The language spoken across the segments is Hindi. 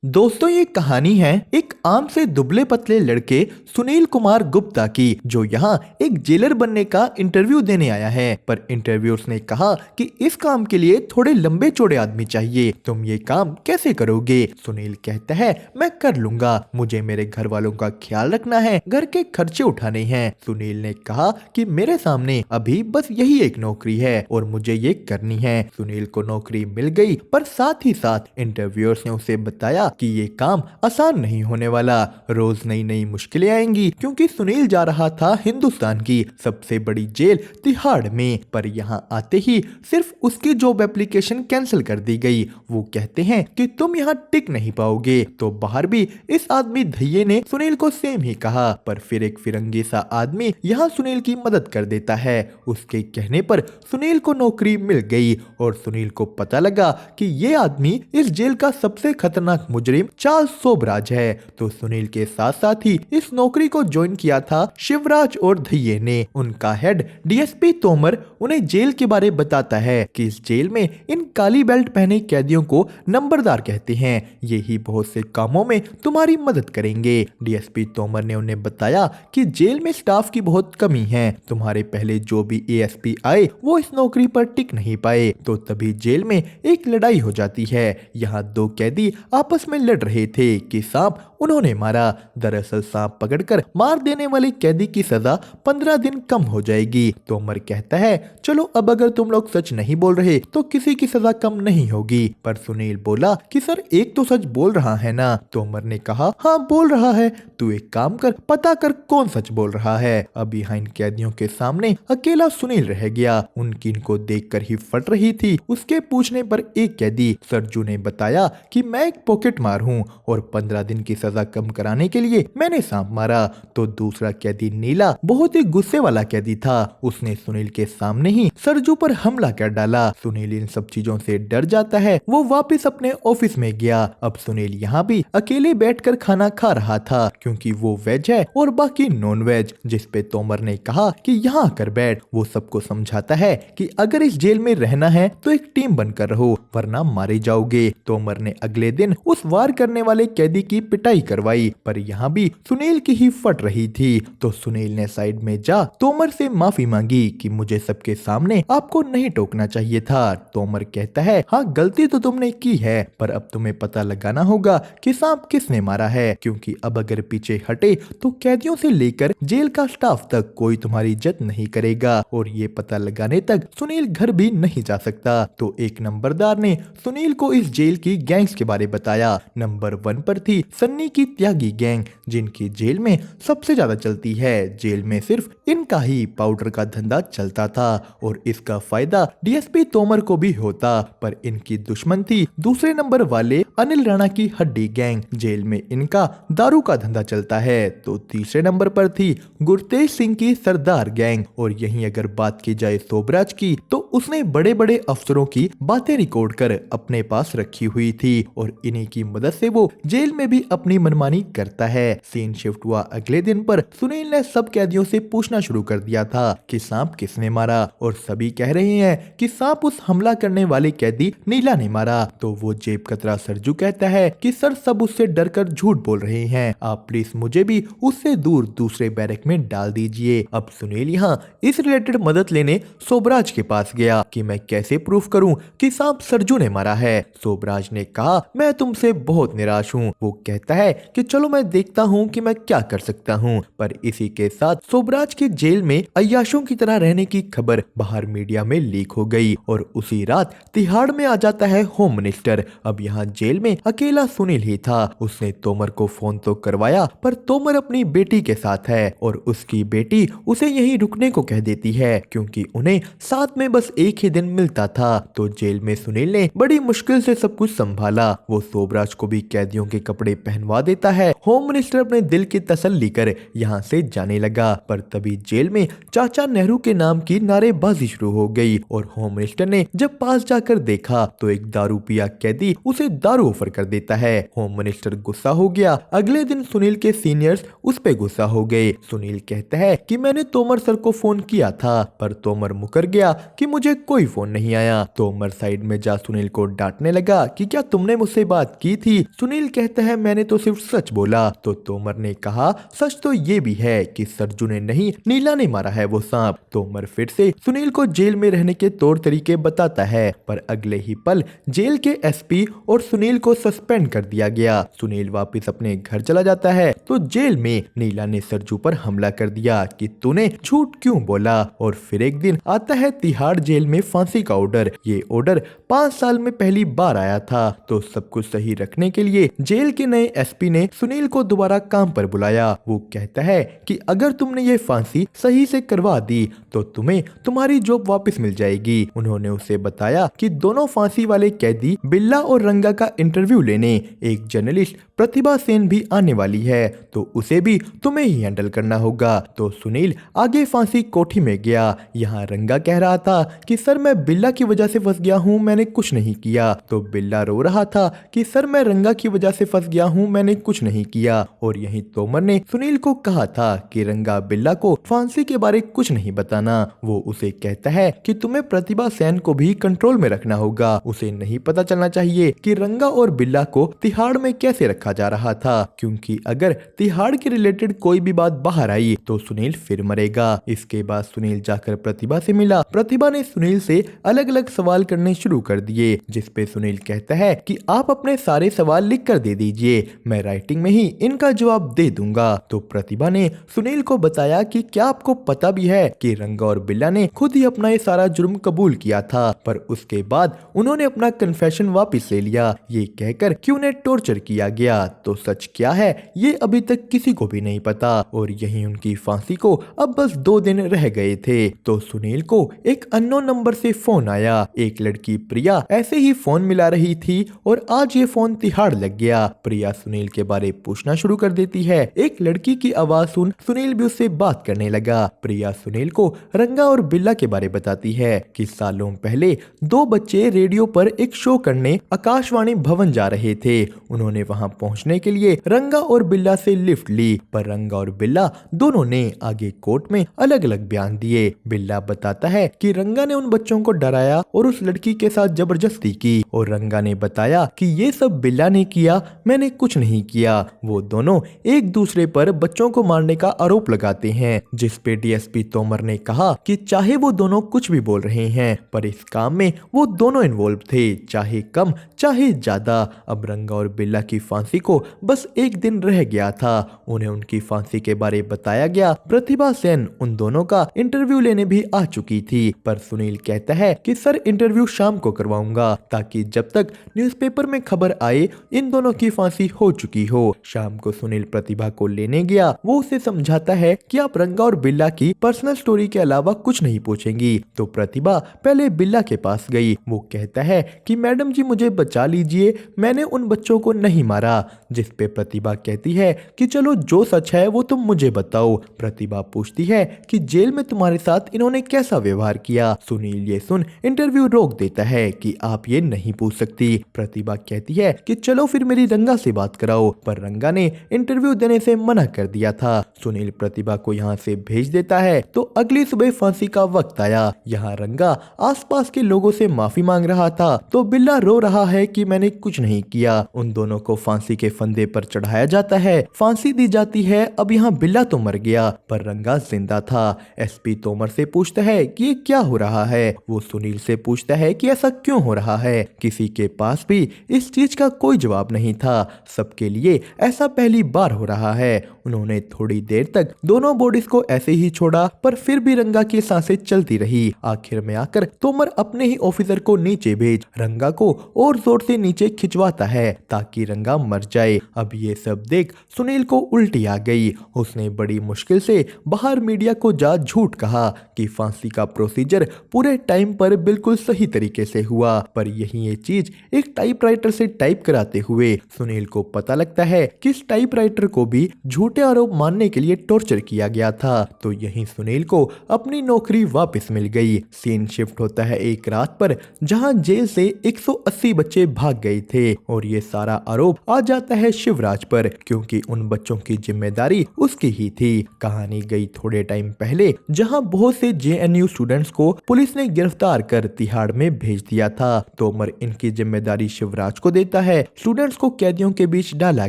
दोस्तों ये कहानी है एक आम से दुबले पतले लड़के सुनील कुमार गुप्ता की, जो यहाँ एक जेलर बनने का इंटरव्यू देने आया है। पर इंटरव्यूअर्स ने कहा कि इस काम के लिए थोड़े लंबे चौड़े आदमी चाहिए, तुम ये काम कैसे करोगे? सुनील कहता है मैं कर लूंगा, मुझे मेरे घर वालों का ख्याल रखना है, घर के खर्चे उठाने हैं। सुनील ने कहा कि मेरे सामने अभी बस यही एक नौकरी है और मुझे ये करनी है। सुनील को नौकरी मिल गई, पर साथ ही साथ इंटरव्यूअर्स ने उसे बताया कि ये काम आसान नहीं होने वाला, रोज नई नई मुश्किलें आएंगी, क्योंकि सुनील जा रहा था हिंदुस्तान की सबसे बड़ी जेल तिहाड़ में। पर यहाँ आते ही सिर्फ उसकी जॉब एप्लीकेशन कैंसिल कर दी गई। वो कहते हैं कि तुम यहाँ टिक नहीं पाओगे। तो बाहर भी इस आदमी धैये ने सुनील को सेम ही कहा, पर फिर एक फिरंगी सा आदमी यहाँ सुनील की मदद कर देता है। उसके कहने पर सुनील को नौकरी मिल गई और सुनील को पता लगा कि ये आदमी इस जेल का सबसे खतरनाक मुजरिम चार्ल्स सोबराज है। तो सुनील के साथ साथ ही इस नौकरी को ज्वाइन किया था शिवराज और धैये ने। उनका हेड डीएसपी तोमर उन्हें जेल के बारे बताता है कि इस जेल में इन काली बेल्ट पहने कैदियों को नंबरदार कहते हैं, यही बहुत से कामों में तुम्हारी मदद करेंगे। डीएसपी तोमर ने उन्हें बताया कि जेल में स्टाफ की बहुत कमी है, तुम्हारे पहले जो भी एएसपी आए वो इस नौकरी पर टिक नहीं पाए। तो तभी जेल में एक लड़ाई हो जाती है। यहाँ दो कैदी आपस में लड़ रहे थे कि सांप उन्होंने मारा। दरअसल सांप पकड़कर मार देने वाले कैदी की सजा 15 दिन कम हो जाएगी। तोमर कहता है चलो अब अगर तुम लोग सच नहीं बोल रहे तो किसी की सजा कम नहीं होगी। पर सुनील बोला कि सर एक तो सच बोल रहा है ना। तोमर ने कहा हाँ बोल रहा है, तू एक काम कर, पता कर कौन सच बोल रहा है। अब यहाँ इन कैदियों के सामने अकेला सुनील रह गया। उनकी इनको देखकर ही फट रही थी। उसके पूछने पर एक कैदी सरजू ने बताया कि मैं एक पॉकेट मार हूँ और 15 दिन की सजा कम कराने के लिए मैंने सांप मारा। तो दूसरा कैदी नीला बहुत ही गुस्से वाला कैदी था, उसने सुनील के सामने ही सरजू पर हमला कर डाला। सुनील इन सब चीजों से डर जाता है। वो वापस अपने ऑफिस में गया। अब सुनील यहाँ भी अकेले बैठकर खाना खा रहा था, क्योंकि वो वेज है और बाकी नॉन वेज। जिसपे तोमर ने कहा कि यहाँ कर बैठ। वो सबको समझाता है कि अगर इस जेल में रहना है तो एक टीम बनकर रहो, वरना मारे जाओगे। तोमर ने अगले दिन उस वार करने वाले कैदी की पिटाई करवाई, पर यहाँ भी सुनील की ही फट रही थी। तो सुनील ने साइड में जा तोमर से माफी मांगी कि मुझे सबके सामने आपको नहीं टोकना चाहिए था। तोमर कहता है हाँ गलती तो तुमने की है, पर अब तुम्हें पता लगाना होगा कि सांप किसने मारा है, क्योंकि अब अगर पीछे हटे तो कैदियों से लेकर जेल का स्टाफ तक कोई तुम्हारी इज्जत नहीं करेगा, और ये पता लगाने तक सुनील घर भी नहीं जा सकता। तो एक नंबरदार ने सुनील को इस जेल की गैंग्स के बारे बताया। नंबर 1 पर थी सन्नी की त्यागी गैंग, जिनकी जेल में सबसे ज्यादा चलती है। जेल में सिर्फ इनका ही पाउडर का धंधा चलता था और इसका फायदा डीएसपी तोमर को भी होता। पर इनकी दुश्मन थी दूसरे नंबर वाले अनिल राणा की हड्डी गैंग, जेल में इनका दारू का धंधा चलता है। तो तीसरे नंबर पर थी गुरतेज सिंह की सरदार गैंग, और यहीं अगर बात की जाए सोबराज की तो उसने बड़े बड़े अफसरों की बातें रिकॉर्ड कर अपने पास रखी हुई थी, और इन्हीं की मदद से वो जेल में भी अपनी मनमानी करता है। सीन शिफ्ट हुआ अगले दिन पर सुनील ने सब कैदियों से पूछना शुरू कर दिया था कि सांप किसने मारा, और सभी कह रहे हैं कि सांप उस हमला करने वाले कैदी नीला ने मारा। तो वो जेब कतरा सरजू कहता है कि सर सब उससे डर कर झूठ बोल रहे हैं, आप प्लीज मुझे भी उससे दूर दूसरे बैरक में डाल दीजिए। अब सुनील यहाँ इस रिलेटेड मदद लेने सोबराज के पास गया कि मैं कैसे प्रूफ करूं कि सांप सरजू ने मारा है। सोबराज ने कहा मैं तुमसे बहुत निराश हूँ। वो कहता है कि चलो मैं देखता हूँ कि मैं क्या कर सकता हूँ। पर इसी के साथ सोबराज के जेल में अय्याशों की तरह रहने की खबर बाहर मीडिया में लीक हो गई, और उसी रात तिहाड़ में आ जाता है होम मिनिस्टर। अब यहाँ जेल में अकेला सुनील ही था। उसने तोमर को फोन तो करवाया, पर तोमर अपनी बेटी के साथ है और उसकी बेटी उसे यहीं रुकने को कह देती है, क्योंकि उन्हें साथ में बस एक ही दिन मिलता था। तो जेल में सुनील ने बड़ी मुश्किल से सब कुछ संभाला। वो सोबराज को भी कैदियों के कपड़े पहनवा देता है। होम मिनिस्टर अपने दिल की तसल्ली कर यहाँ से जाने लगा, पर तभी जेल में चाचा नेहरू के नाम की नारेबाजी शुरू हो गई और होम मिनिस्टर ने जब पास जाकर देखा तो एक दारू पिया कैदी उसे दारू ऑफर कर देता है। होम मिनिस्टर गुस्सा हो गया। अगले दिन सुनील के सीनियर्स उस पे गुस्सा हो गए। सुनील कहता है कि मैंने तोमर सर को फोन किया था, पर तोमर मुकर गया कि मुझे कोई फोन नहीं आया। तोमर साइड में जा सुनील को डांटने लगा कि क्या तुमने मुझसे बात की थी। सुनील कहता है मैंने तो सिर्फ सच बोला। तो तोमर ने कहा सच तो ये भी है कि सरजू ने नहीं, नीला ने मारा है वो सांप। तोमर फिर से सुनील को जेल में रहने के तौर तरीके बताता है, पर अगले ही पल जेल के एसपी और सुनील को सस्पेंड कर दिया गया। सुनील वापस अपने घर चला जाता है तो जेल में नीला ने सरजू पर हमला कर दिया कि तूने झूठ क्यों बोला। और फिर एक दिन आता है तिहाड़ जेल में फांसी का ऑर्डर। ये ऑर्डर 5 साल में पहली बार आया था। तो सब कुछ सही रखने के लिए जेल के नए एसपी ने सुनील को दोबारा काम पर बुलाया। वो कहता है कि अगर तुमने ये फांसी सही से करवा दी तो तुम्हें तुम्हारी जॉब वापस मिल जाएगी। उन्होंने उसे बताया कि दोनों फांसी वाले कैदी बिल्ला और रंगा का इंटरव्यू लेने एक जर्नलिस्ट प्रतिभा सेन भी आने वाली है, तो उसे भी तुम्हें ही हैंडल करना होगा। तो सुनील आगे फांसी कोठी में गया। यहाँ रंगा कह रहा था कि सर मैं बिल्ला की वजह से फंस गया हूँ, मैंने कुछ नहीं किया। तो बिल्ला रो रहा था कि सर मैं रंगा की वजह से फंस गया हूँ, मैंने कुछ नहीं किया। और यहीं तोमर ने सुनील को कहा था कि रंगा बिल्ला को फांसी के बारे कुछ नहीं बताना। वो उसे कहता है कि तुम्हें प्रतिभा सेन को भी कंट्रोल में रखना होगा, उसे नहीं पता चलना चाहिए कि रंगा और बिल्ला को तिहाड़ में कैसे रखा जा रहा था, क्योंकि अगर तिहाड़ के रिलेटेड कोई भी बात बाहर आई तो सुनील फिर मरेगा। इसके बाद सुनील जाकर प्रतिभा से मिला। प्रतिभा ने सुनील से अलग अलग सवाल करने शुरू कर दिए, जिसपे सुनील कहता है कि आप अपने सारे सवाल लिख कर दे दीजिए, मैं राइटिंग में ही इनका जवाब दे दूंगा। तो प्रतिभा ने सुनील को बताया कि क्या आपको पता भी है कि रंगा और बिल्ला ने खुद ही अपना ये सारा जुर्म कबूल किया था, पर उसके बाद उन्होंने अपना कन्फेशन वापस ले लिया, ये कहकर कि उन्हें टॉर्चर किया गया। तो सच क्या है ये अभी तक किसी को भी नहीं पता। और यहीं उनकी फांसी को अब बस 2 दिन रह गए थे। तो सुनील को एक अननोन नंबर से फोन आया। एक लड़की प्रिया ऐसे ही फोन मिला रही थी और आज ये फोन तिहाड़ लग गया। प्रिया सुनील के बारे पूछना शुरू कर देती है। एक लड़की की आवाज सुन सुनील भी उससे बात करने लगा। प्रिया सुनील को रंगा और बिल्ला के बारे बताती है कि सालों पहले 2 बच्चे रेडियो पर एक शो करने आकाशवाणी भवन जा रहे थे। उन्होंने वहां पहुंचने के लिए रंगा और बिल्ला से लिफ्ट ली, पर रंगा और बिल्ला दोनों ने आगे कोर्ट में अलग अलग बयान दिए। बिल्ला बताता है कि रंगा ने उन बच्चों को डराया और उस लड़की के साथ जबरदस्ती की, और रंगा ने बताया कि ये सब बिल्ला ने किया, मैंने कुछ नहीं किया। वो दोनों एक दूसरे पर बच्चों को मारने का आरोप लगाते हैं, जिस पे डीएसपी तोमर ने कहा कि चाहे वो दोनों कुछ भी बोल रहे हैं, पर इस काम में वो दोनों इन्वॉल्व थे, चाहे कम चाहे ज्यादा। अब रंगा और बिल्ला की फांसी को बस एक दिन रह गया था। उन्हें उनकी फांसी के बारे बताया गया। प्रतिभा सेन उन दोनों का इंटरव्यू लेने भी आ चुकी थी, पर सुनील कहता है कि सर इंटरव्यू शाम को करवाऊंगा, ताकि जब तक न्यूज़पेपर में खबर आए इन दोनों की फांसी हो चुकी हो। शाम को सुनील प्रतिभा को लेने गया। वो उसे समझाता है कि आप रंगा और बिल्ला की पर्सनल स्टोरी के अलावा कुछ नहीं पूछेंगी। तो प्रतिभा पहले बिल्ला के पास गई। वो कहता है कि मैडम जी मुझे बचा लीजिए, मैंने उन बच्चों को नहीं मारा। जिस पे प्रतिभा कहती है कि चलो जो सच है वो तुम मुझे बताओ। प्रतिभा पूछती है कि जेल में तुम्हारे साथ इन्होंने कैसा व्यवहार किया। सुनील ये सुन इंटरव्यू रोक देता है कि आप ये नहीं पूछ सकती। प्रतिभा कहती है कि चलो फिर मेरी रंगा से बात कराओ, पर रंगा ने इंटरव्यू देने से मना कर दिया था। सुनील प्रतिभा को यहाँ से भेज देता है। तो अगली सुबह फांसी का वक्त आया। यहाँ रंगा आसपास के लोगों से माफी मांग रहा था, तो बिल्ला रो रहा है कि मैंने कुछ नहीं किया। उन दोनों को फांसी के फंदे पर चढ़ाया जाता है, फांसी दी जाती है। अब यहाँ बिल्ला तो मर गया, पर रंगा जिंदा था। एसपी तोमर से पूछता है कि ये क्या हो रहा है। वो सुनील से पूछता है कि ऐसा क्यों हो रहा है। किसी के पास भी इस चीज का कोई जवाब नहीं था। सबके लिए ऐसा पहली बार हो रहा है। उन्होंने थोड़ी देर तक दोनों बॉडीज को ऐसे ही छोड़ा, पर फिर भी रंगा की सांसें चलती रही। आखिर में आकर तोमर अपने ही ऑफिसर को नीचे भेज रंगा को और जोर से नीचे खिंचवाता है, ताकि ताकि रंगा मर जाए। अब ये सब देख सुनील को उल्टी आ गई। उसने बड़ी मुश्किल से बाहर मीडिया को जा झूठ कहा कि फांसी का प्रोसीजर पूरे टाइम पर बिल्कुल सही तरीके से हुआ, पर यही ये चीज एक टाइपराइटर से टाइप कराते हुए सुनील को पता लगता है कि इस टाइपराइटर को भी झूठे आरोप मानने के लिए टॉर्चर किया गया था। तो यहीं सुनील को अपनी नौकरी वापस मिल गई। सीन शिफ्ट होता है एक रात पर जहां जेल से 180 बच्चे भाग गए थे और ये सारा आरोप आ जाता है शिवराज पर, क्योंकि उन बच्चों की जिम्मेदारी उसकी ही थी। कहानी गई थोड़े टाइम पहले जहां बहुत से जेएनयू स्टूडेंट्स को पुलिस ने गिरफ्तार कर तिहाड़ में भेज दिया था। तोमर इनकी जिम्मेदारी शिवराज को देता है। स्टूडेंट्स को कैदियों के बीच डाला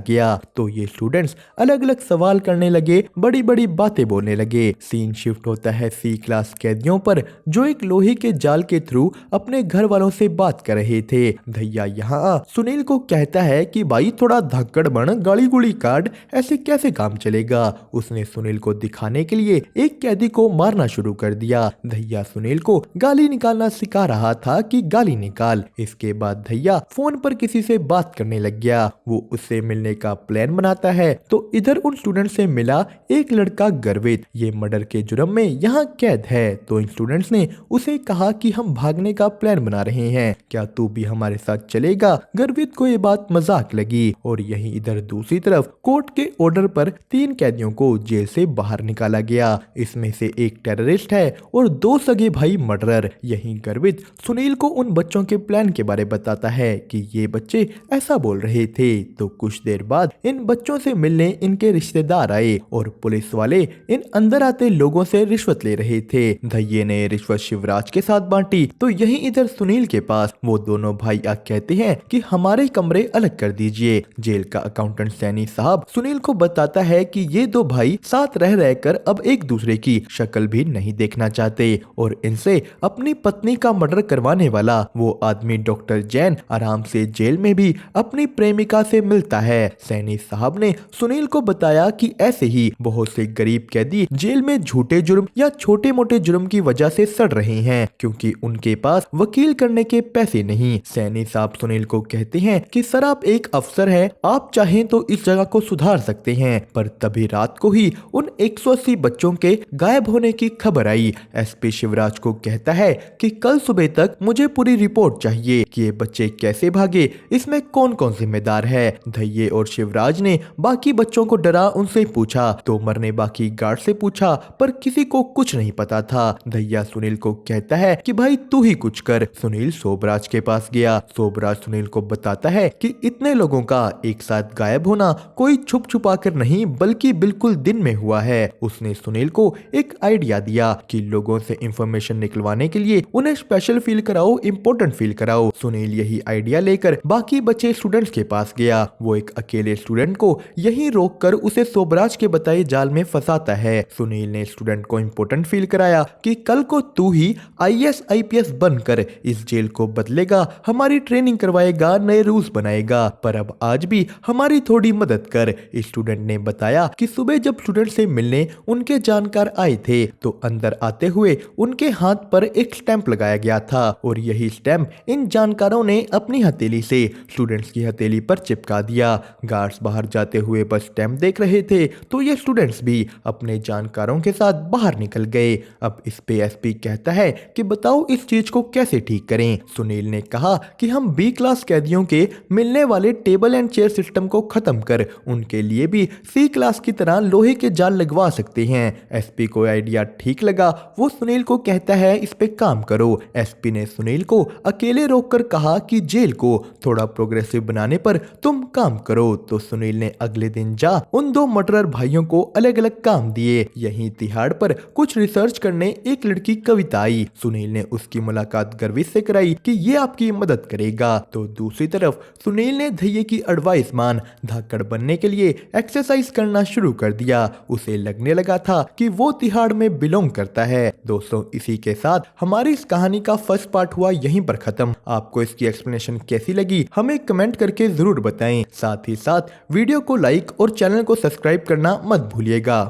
गया तो ये स्टूडेंट्स अलग अलग सवाल करने लगे, बड़ी बड़ी बातें बोलने लगे। सीन शिफ्ट होता है सी क्लास कैदियों पर जो एक लोहे के जाल के थ्रू अपने घर वालों से बात कर रहे थे। भैया यहाँ सुनील को कहता है कि भाई थोड़ा धक्कड़ बन, गाली गुली काट, ऐसे कैसे काम चलेगा। उसने सुनील को दिखाने के लिए एक कैदी को मारना शुरू कर दिया। भैया सुनील को गाली निकालना सिखा रहा था कि गाली निकाल। इसके बाद भैया फोन पर किसी से बात करने लग गया। वो उससे मिलने का प्लान बनाता है तो इधर उन स्टूडेंट से मिला एक लड़का गर्वित। ये मर्डर के जुर्म में यहाँ कैद है। तो इन स्टूडेंट्स ने उसे कहा कि हम भागने का प्लान बना रहे हैं, क्या तू भी हमारे साथ चलेगा। गर्वित को ये बात मजाक लगी और यहीं इधर दूसरी तरफ कोर्ट के ऑर्डर पर 3 कैदियों को जेल से बाहर निकाला गया। इसमें से एक टेररिस्ट है और 2 सगे भाई मर्डरर। यहीं गर्वित सुनील को उन बच्चों के प्लान के बारे बताता है कि ये बच्चे ऐसा बोल रहे थे। तो कुछ देर बाद इन बच्चों से मिलने इनके रिश्तेदार आए और पुलिस वाले इन अंदर आते लोगों से रिश्वत ले रहे थे। धैये ने रिश्वत शिवराज के साथ बांटी। तो यहीं इधर सुनील के पास वो दोनों भाई आ कहते हैं कि हमारे कमरे अलग कर दीजिए। जेल का अकाउंटेंट सैनी साहब सुनील को बताता है कि ये 2 भाई साथ रह रहकर अब एक दूसरे की शक्ल भी नहीं देखना चाहते और इनसे अपनी पत्नी का मर्डर करवाने वाला वो आदमी डॉक्टर जैन आराम से जेल में भी अपनी प्रेमिका से मिलता है। सैनी साहब ने सुनील को बताया कि ऐसे ही बहुत से गरीब कैदी जेल में झूठे जुर्म या छोटे मोटे जुर्म की वजह से सड़ रहे हैं, क्योंकि उनके पास वकील करने के पैसे नहीं। सैनी साहब सुनील को कहते हैं कि सर आप एक अफसर हैं, आप चाहें तो इस जगह को सुधार सकते हैं। पर तभी रात को ही उन 180 बच्चों के गायब होने की खबर आई। एसपी शिवराज को कहता है कि कल सुबह तक मुझे पूरी रिपोर्ट चाहिए कि ये बच्चे कैसे भागे, इसमें कौन कौन जिम्मेदार है। धैये और शिवराज ने बाकी बच्चों को डरा उनसे पूछा। तोमर ने बाकी गार्ड से पूछा पर किसी को कुछ नहीं पता था। धैया सुनील को कहता है कि भाई तू ही कुछ कर। सुनील सोबराज के पास गया। सोबराज सुनील को बताता है कि इतने लोगों का एक साथ गायब होना कोई छुप छुपा कर नहीं बल्कि बिल्कुल दिन में हुआ है। उसने सुनील को एक आइडिया दिया कि लोगों से इंफॉर्मेशन निकलवाने के लिए उन्हें स्पेशल फील कराओ, इम्पोर्टेंट फील कराओ। सुनील यही आइडिया लेकर बाकी बचे स्टूडेंट्स के पास गया। वो एक अकेले स्टूडेंट को यहीं रोककर उसे सोबराज के बताए जाल में फंसाता है। सुनील ने स्टूडेंट को इम्पोर्टेंट फील कराया कि कल को तू ही IAS IPS बनकर इस जेल को बदलेगा, हमारी ट्रेनिंग करवाएगा, नए रूल्स बनाएगा, पर अब आज भी हमारी थोड़ी मदद कर। स्टूडेंट ने बताया कि सुबह जब स्टूडेंट से मिलने उनके जानकार आए थे तो अंदर आते हुए उनके हाथ पर एक स्टैंप लगाया गया था और यही स्टैंप इन जानकारों ने अपनी हथेली से स्टूडेंट्स की हथेली पर चिपका दिया। गार्ड्स बाहर जाते हुए बस स्टैंप देख रहे थे तो ये स्टूडेंट्स भी अपने जानकारों के साथ बाहर निकल गए। अब इस पे एसपी कहता है कि बताओ इस चीज को कैसे ठीक करें। सुनील ने कहा कि हम बी क्लास कैदियों के मिलने वाले टेबल एंड चेयर सिस्टम को खत्म कर उनके लिए भी सी क्लास की तरह लोहे के जाल लगवा सकते हैं। एसपी को आइडिया ठीक लगा। वो सुनील को कहता है इस पे काम करो। एसपी ने सुनील को अकेले रोककर कहा कि जेल को थोड़ा प्रोग्रेसिव बनाने पर तुम काम करो। तो सुनील ने अगले दिन जा उन 2 मर्डरर भाइयों को अलग अलग काम दिए। यहीं तिहाड़ पर कुछ रिसर्च करने एक लड़की कविता आई। सुनील ने उसकी मुलाकात गर्वित से कराई कि ये आपकी मदद करेगा। तो दूसरी तरफ सुनील ने धैये की एडवाइस मान धाकड़ बनने के लिए एक्सरसाइज करना शुरू कर दिया। उसे लगने लगा था कि वो तिहाड़ में बिलोंग करता है। दोस्तों इसी के साथ हमारी इस कहानी का फर्स्ट पार्ट हुआ यहीं पर खत्म। आपको इसकी एक्सप्लेनेशन कैसी लगी हमें कमेंट करके जरूर बताएं। साथ ही साथ वीडियो को लाइक और चैनल को सब्सक्राइब करना मत भूलिएगा।